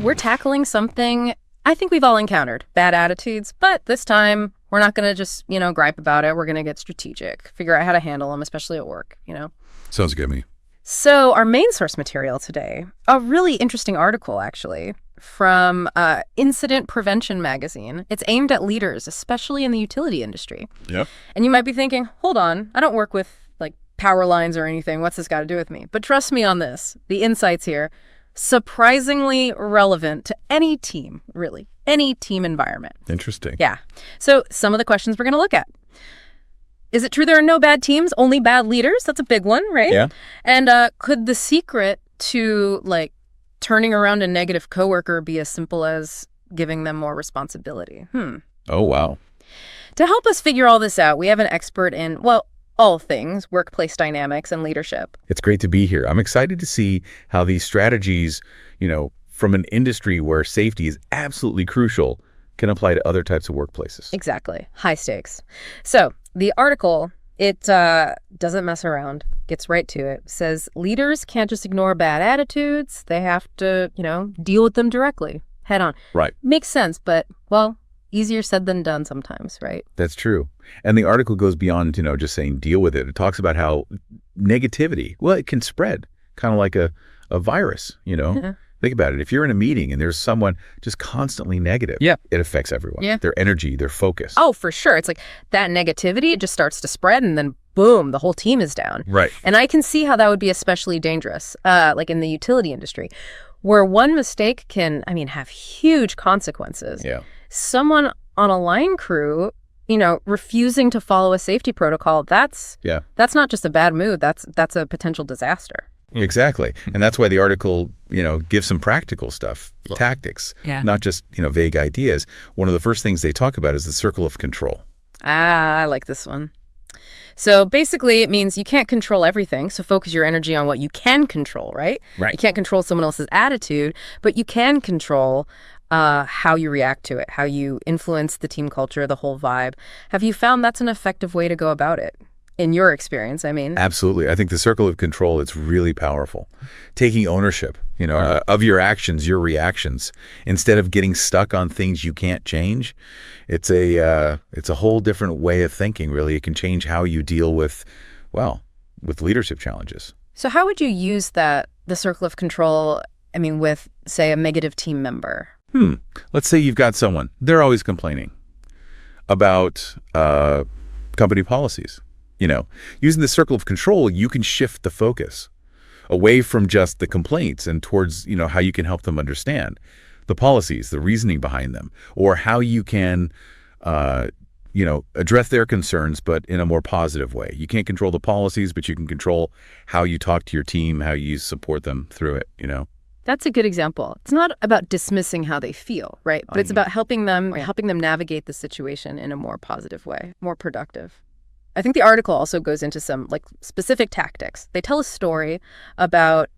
we're tackling something I think we've all encountered, bad attitudes, but this time we're not going to just, gripe about it. We're going to get strategic, figure out how to handle them, especially at work, Sounds good to me. So our main source material today, a really interesting article, actually, from Incident Prevention Magazine. It's aimed at leaders, especially in the utility industry. Yep. And you might be thinking, hold on, I don't work with power lines or anything. What's this got to do with me? But trust me on this. The insights here, surprisingly relevant to any team, really, any team environment. Interesting. Yeah. So some of the questions we're going to look at. Is it true there are no bad teams, only bad leaders? That's a big one, right? Yeah. And could the secret to turning around a negative coworker be as simple as giving them more responsibility? Oh, wow. To help us figure all this out, we have an expert in, all things workplace dynamics and leadership. It's great to be here. I'm excited to see how these strategies, from an industry where safety is absolutely crucial, can apply to other types of workplaces. Exactly. High stakes. So the article, it doesn't mess around, gets right to it. Says leaders can't just ignore bad attitudes. They have to, deal with them directly, head on. Right. Makes sense, but, easier said than done sometimes, right? That's true. And the article goes beyond, just saying deal with it. It talks about how negativity, it can spread kind of like a virus, Yeah. Think about it. If you're in a meeting and there's someone just constantly negative, Yeah. it affects everyone. Yeah. Their energy, their focus. Oh, for sure. It's that negativity just starts to spread and then boom, the whole team is down. Right. And I can see how that would be especially dangerous, in the utility industry, where one mistake can, have huge consequences. Yeah. Someone on a line crew, refusing to follow a safety protocol, that's not just a bad mood, that's a potential disaster. Exactly. And that's why the article, gives some practical stuff, tactics, not just, vague ideas. One of the first things they talk about is the circle of control. I like this one. So basically, it means you can't control everything. So focus your energy on what you can control, right? Right. You can't control someone else's attitude, but you can control how you react to it, how you influence the team culture, the whole vibe. Have you found that's an effective way to go about it? In your experience, Absolutely. I think the circle of control, it's really powerful. Taking ownership, of your actions, your reactions, instead of getting stuck on things you can't change. It's a whole different way of thinking, really. It can change how you deal with leadership challenges. So how would you use the circle of control, with, say, a negative team member? Let's say you've got someone, they're always complaining about company policies. Using the circle of control, you can shift the focus away from just the complaints and towards, how you can help them understand the policies, the reasoning behind them, or how you can, address their concerns, but in a more positive way. You can't control the policies, but you can control how you talk to your team, how you support them through it, That's a good example. It's not about dismissing how they feel, right? But it's about helping them navigate the situation in a more positive way, more productive. I think the article also goes into some specific tactics. They tell a story about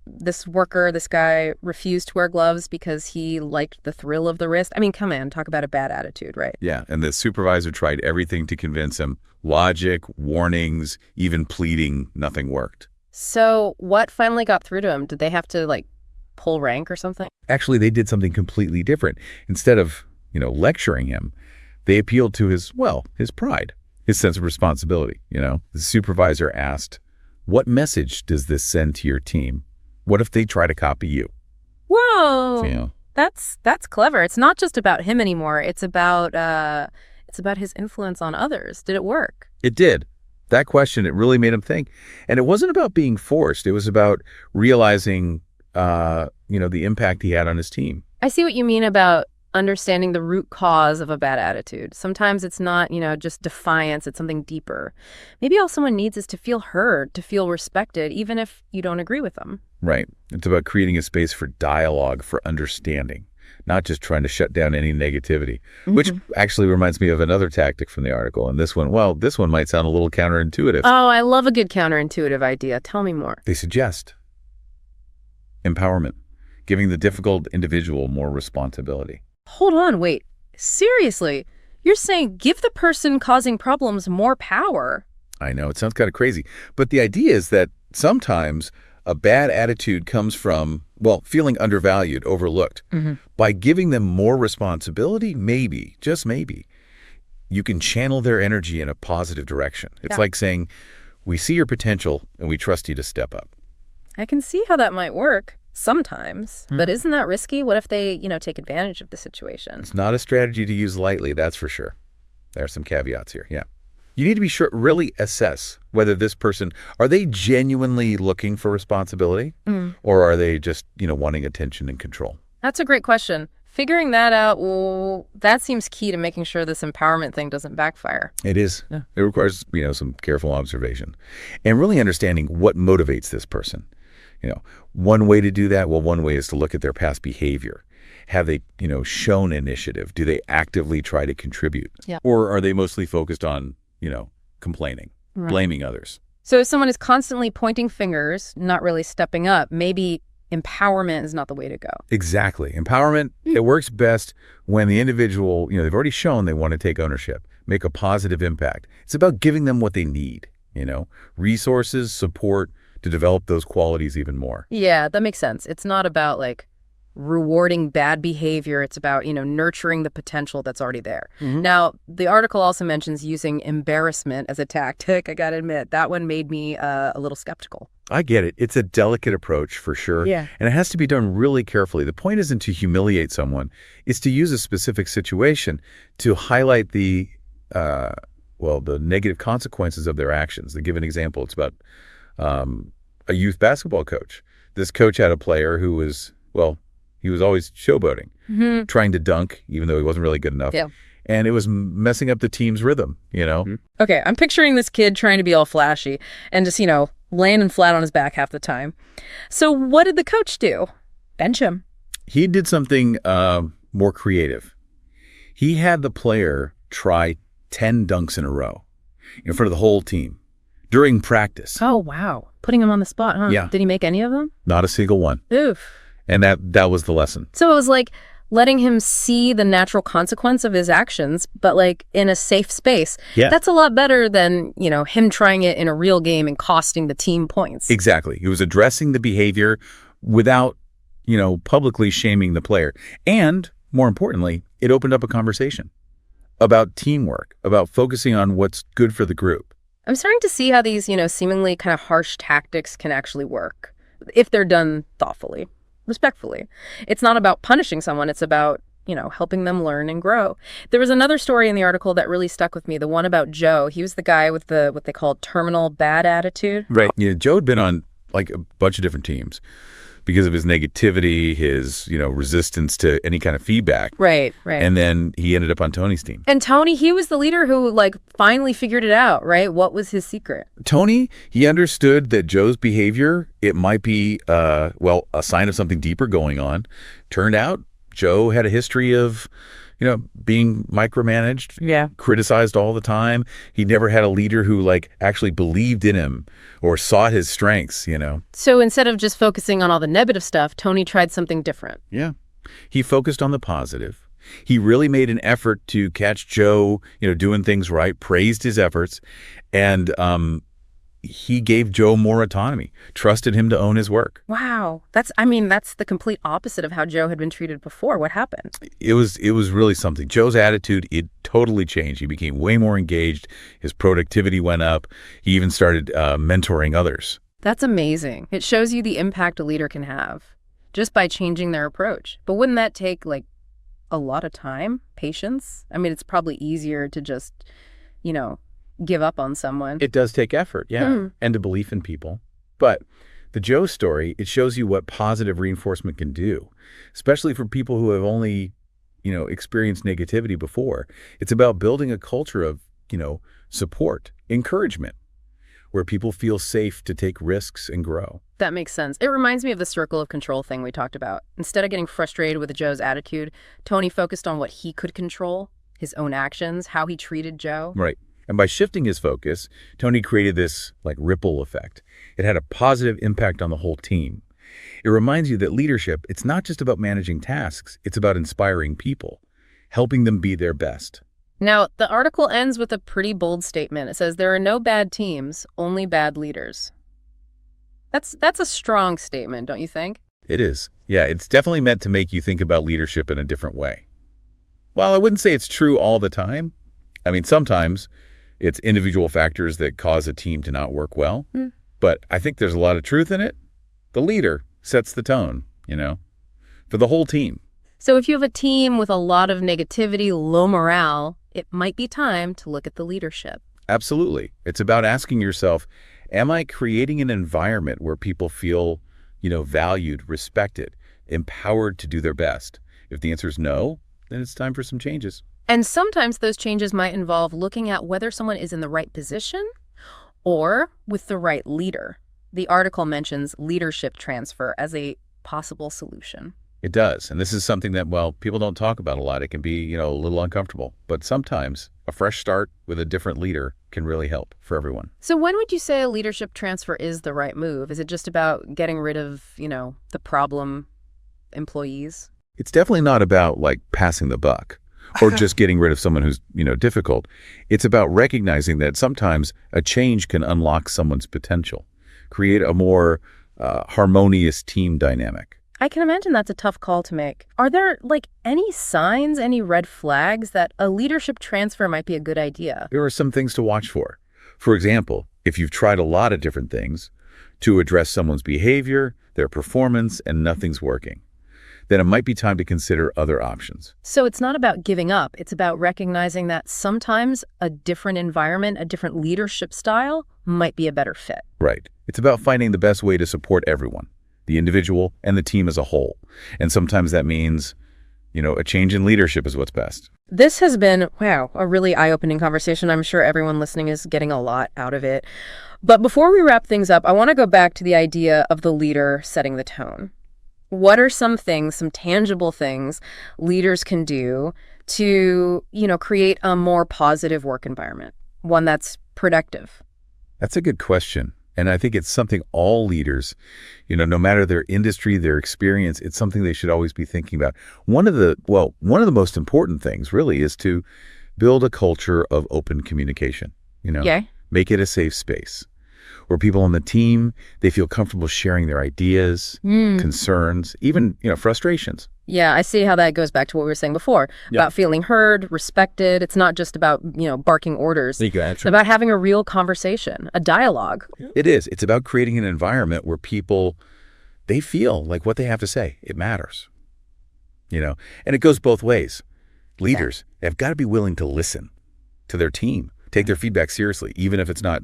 this guy refused to wear gloves because he liked the thrill of the risk. Come on, talk about a bad attitude, right? Yeah, and the supervisor tried everything to convince him. Logic, warnings, even pleading, nothing worked. So what finally got through to him? Did they have to pull rank or something? Actually, they did something completely different. Instead of, lecturing him, they appealed to his pride. His sense of responsibility, The supervisor asked, what message does this send to your team? What if they try to copy you? Whoa. That's clever. It's not just about him anymore. It's about his influence on others. Did it work? It did. That question, it really made him think. And it wasn't about being forced. It was about realizing, the impact he had on his team. I see what you mean about understanding the root cause of a bad attitude. Sometimes it's not, just defiance. It's something deeper. Maybe all someone needs is to feel heard, to feel respected, even if you don't agree with them. Right. It's about creating a space for dialogue, for understanding, not just trying to shut down any negativity, which actually reminds me of another tactic from the article. And this one might sound a little counterintuitive. Oh, I love a good counterintuitive idea. Tell me more. They suggest empowerment, giving the difficult individual more responsibility. Hold on, wait. Seriously? You're saying give the person causing problems more power? I know, it sounds kind of crazy. But the idea is that sometimes A bad attitude comes from, well, feeling undervalued, overlooked. By giving them more responsibility, maybe, just maybe, you can channel their energy in a positive direction. It's like saying, we see your potential and we trust you to step up. I can see how that might work sometimes, but isn't that risky? What if they, take advantage of the situation? It's not a strategy to use lightly, that's for sure. There are some caveats here, yeah. You need to be sure, really assess whether this person, are they genuinely looking for responsibility or are they just, wanting attention and control? That's a great question. Figuring that out, well, that seems key to making sure this empowerment thing doesn't backfire. It is. Yeah. It requires, some careful observation and really understanding what motivates this person. One way to do that, well, one way is to look at their past behavior. Have they, shown initiative? Do they actively try to contribute? Yeah. Or are they mostly focused on, complaining, blaming others? So if someone is constantly pointing fingers, not really stepping up, maybe empowerment is not the way to go. Exactly. Empowerment, it works best when the individual, they've already shown they want to take ownership, make a positive impact. It's about giving them what they need, resources, support to develop those qualities even more. Yeah, that makes sense. It's not about rewarding bad behavior. It's about, nurturing the potential that's already there. Now, the article also mentions using embarrassment as a tactic. I got to admit, that one made me a little skeptical. I get it. It's a delicate approach for sure. Yeah. And it has to be done really carefully. The point isn't to humiliate someone. It's to use a specific situation to highlight the negative consequences of their actions. To give an example, it's about a youth basketball coach. This coach had a player who was, he was always showboating, trying to dunk, even though he wasn't really good enough. Yeah. And it was messing up the team's rhythm, Okay, I'm picturing this kid trying to be all flashy and just, landing flat on his back half the time. So what did the coach do? Bench him. He did something more creative. He had the player try 10 dunks in a row in front of the whole team during practice. Oh, wow. Putting him on the spot, huh? Yeah. Did he make any of them? Not a single one. Oof. And that was the lesson. So it was like letting him see the natural consequence of his actions, but in a safe space. Yeah. That's a lot better than, him trying it in a real game and costing the team points. Exactly. He was addressing the behavior without, publicly shaming the player. And more importantly, it opened up a conversation about teamwork, about focusing on what's good for the group. I'm starting to see how these, seemingly kind of harsh tactics can actually work if they're done thoughtfully, respectfully. It's not about punishing someone. It's about, helping them learn and grow. There was another story in the article that really stuck with me, the one about Joe. He was the guy with what they call terminal bad attitude. Right. Yeah, Joe had been on a bunch of different teams because of his negativity, his, resistance to any kind of feedback. Right. And then he ended up on Tony's team. And Tony, he was the leader who finally figured it out, right? What was his secret? Tony, he understood that Joe's behavior, it might be, a sign of something deeper going on. Turned out Joe had a history of, being micromanaged, criticized all the time. He never had a leader who actually believed in him or saw his strengths, So instead of just focusing on all the negative stuff, Tony tried something different. Yeah. He focused on the positive. He really made an effort to catch Joe, doing things right, praised his efforts, and he gave Joe more autonomy, trusted him to own his work. Wow. That's the complete opposite of how Joe had been treated before. What happened? It was really something. Joe's attitude, it totally changed. He became way more engaged. His productivity went up. He even started mentoring others. That's amazing. It shows you the impact a leader can have just by changing their approach. But wouldn't that take a lot of time, patience? It's probably easier to just, give up on someone. It does take effort, yeah, and a belief in people. But the Joe story, it shows you what positive reinforcement can do, especially for people who have only, experienced negativity before. It's about building a culture of, support, encouragement, where people feel safe to take risks and grow. That makes sense. It reminds me of the circle of control thing we talked about. Instead of getting frustrated with Joe's attitude, Tony focused on what he could control, his own actions, how he treated Joe. Right. And by shifting his focus, Tony created this ripple effect. It had a positive impact on the whole team. It reminds you that leadership, it's not just about managing tasks, it's about inspiring people, helping them be their best. Now, the article ends with a pretty bold statement. It says, there are no bad teams, only bad leaders. That's a strong statement, don't you think? It is. Yeah, it's definitely meant to make you think about leadership in a different way. While I wouldn't say it's true all the time, I mean, sometimes it's individual factors that cause a team to not work well. But I think there's a lot of truth in it. The leader sets the tone, for the whole team. So if you have a team with a lot of negativity, low morale, it might be time to look at the leadership. Absolutely. It's about asking yourself, am I creating an environment where people feel, valued, respected, empowered to do their best? If the answer is no, then it's time for some changes. And sometimes those changes might involve looking at whether someone is in the right position or with the right leader. The article mentions leadership transfer as a possible solution. It does. And this is something that, people don't talk about a lot. It can be, a little uncomfortable. But sometimes a fresh start with a different leader can really help for everyone. So when would you say a leadership transfer is the right move? Is it just about getting rid of, the problem employees? It's definitely not about passing the buck or just getting rid of someone who's, difficult. It's about recognizing that sometimes a change can unlock someone's potential, create a more harmonious team dynamic. I can imagine that's a tough call to make. Are there any signs, any red flags that a leadership transfer might be a good idea? There are some things to watch for. For example, if you've tried a lot of different things to address someone's behavior, their performance, and nothing's working, then it might be time to consider other options. So it's not about giving up. It's about recognizing that sometimes a different environment, a different leadership style might be a better fit. Right. It's about finding the best way to support everyone, the individual and the team as a whole. And sometimes that means, a change in leadership is what's best. This has been, a really eye-opening conversation. I'm sure everyone listening is getting a lot out of it. But before we wrap things up, I want to go back to the idea of the leader setting the tone. What are some things, some tangible things leaders can do to, create a more positive work environment, one that's productive? That's a good question. And I think it's something all leaders, no matter their industry, their experience, it's something they should always be thinking about. One of the most important things really is to build a culture of open communication, Yeah. Make it a safe space where people on the team, they feel comfortable sharing their ideas, concerns, even, frustrations. Yeah, I see how that goes back to what we were saying before about feeling heard, respected. It's not just about, barking orders. It's about having a real conversation, a dialogue. It is. It's about creating an environment where people, they feel like what they have to say, it matters. And it goes both ways. Leaders have got to be willing to listen to their team, take their feedback seriously, even if it's not,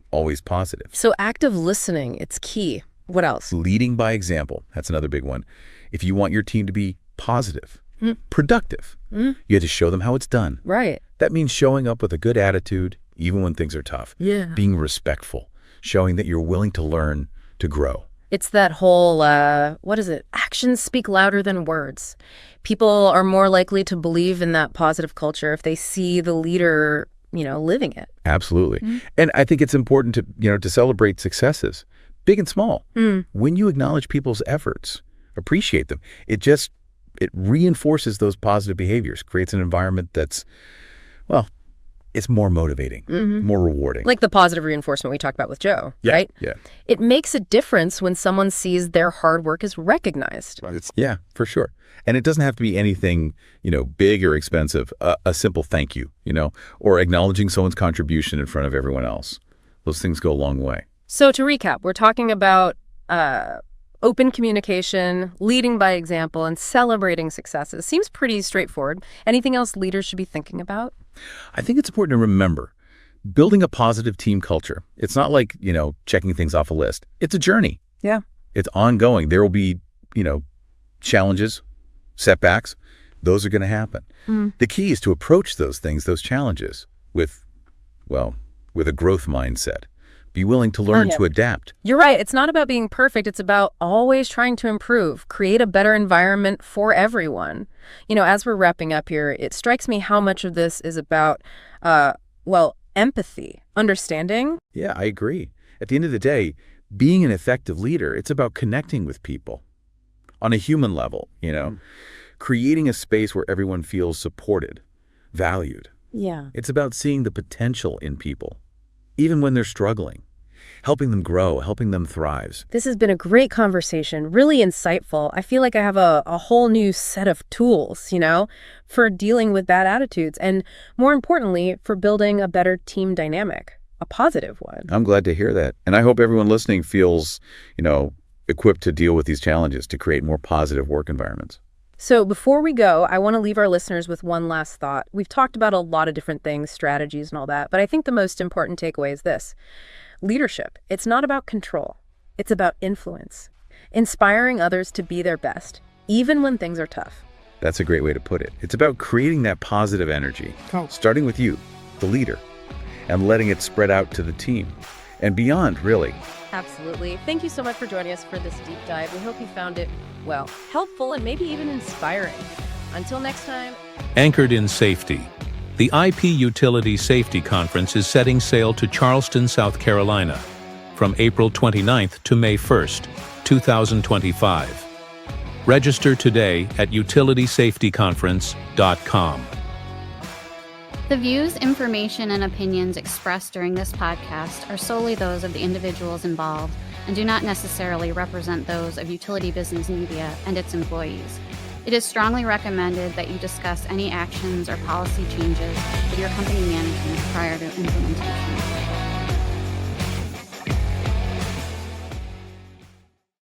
always positive. So active listening, it's key. What else? Leading by example. That's another big one. If you want your team to be positive, productive, you have to show them how it's done. Right. That means showing up with a good attitude, even when things are tough. Yeah. Being respectful, showing that you're willing to learn, to grow. It's that whole, actions speak louder than words. People are more likely to believe in that positive culture if they see the leader, living it. Absolutely. And I think it's important to celebrate successes, big and small. When you acknowledge people's efforts, appreciate them, it reinforces those positive behaviors, creates an environment that's, it's more motivating, more rewarding. Like the positive reinforcement we talked about with Joe, right? Yeah. It makes a difference when someone sees their hard work is recognized. Yeah, for sure. And it doesn't have to be anything, big or expensive. A simple thank you, or acknowledging someone's contribution in front of everyone else. Those things go a long way. So to recap, we're talking about open communication, leading by example, and celebrating successes. Seems pretty straightforward. Anything else leaders should be thinking about? I think it's important to remember, building a positive team culture, it's not like, checking things off a list. It's a journey. Yeah. It's ongoing. There will be, challenges, setbacks. Those are going to happen. The key is to approach those things, those challenges, with a growth mindset. Be willing to learn to adapt. You're right. It's not about being perfect. It's about always trying to improve, create a better environment for everyone. As we're wrapping up here, it strikes me how much of this is about, empathy, understanding. Yeah, I agree. At the end of the day, being an effective leader, it's about connecting with people on a human level, creating a space where everyone feels supported, valued. Yeah. It's about seeing the potential in people, even when they're struggling, helping them grow, helping them thrive. This has been a great conversation, really insightful. I feel like I have a whole new set of tools, for dealing with bad attitudes and, more importantly, for building a better team dynamic, a positive one. I'm glad to hear that. And I hope everyone listening feels, equipped to deal with these challenges to create more positive work environments. So before we go, I want to leave our listeners with one last thought. We've talked about a lot of different things, strategies and all that, but I think the most important takeaway is this. Leadership, it's not about control. It's about influence, inspiring others to be their best, even when things are tough. That's a great way to put it. It's about creating that positive energy, starting with you, the leader, and letting it spread out to the team and beyond, really. Absolutely. Thank you so much for joining us for this deep dive. We hope you found it, helpful and maybe even inspiring. Until next time. Anchored in Safety. The IP Utility Safety Conference is setting sail to Charleston, South Carolina, from April 29th to May 1st, 2025. Register today at utilitysafetyconference.com. The views, information, and opinions expressed during this podcast are solely those of the individuals involved and do not necessarily represent those of Utility Business Media and its employees. It is strongly recommended that you discuss any actions or policy changes with your company management prior to implementation.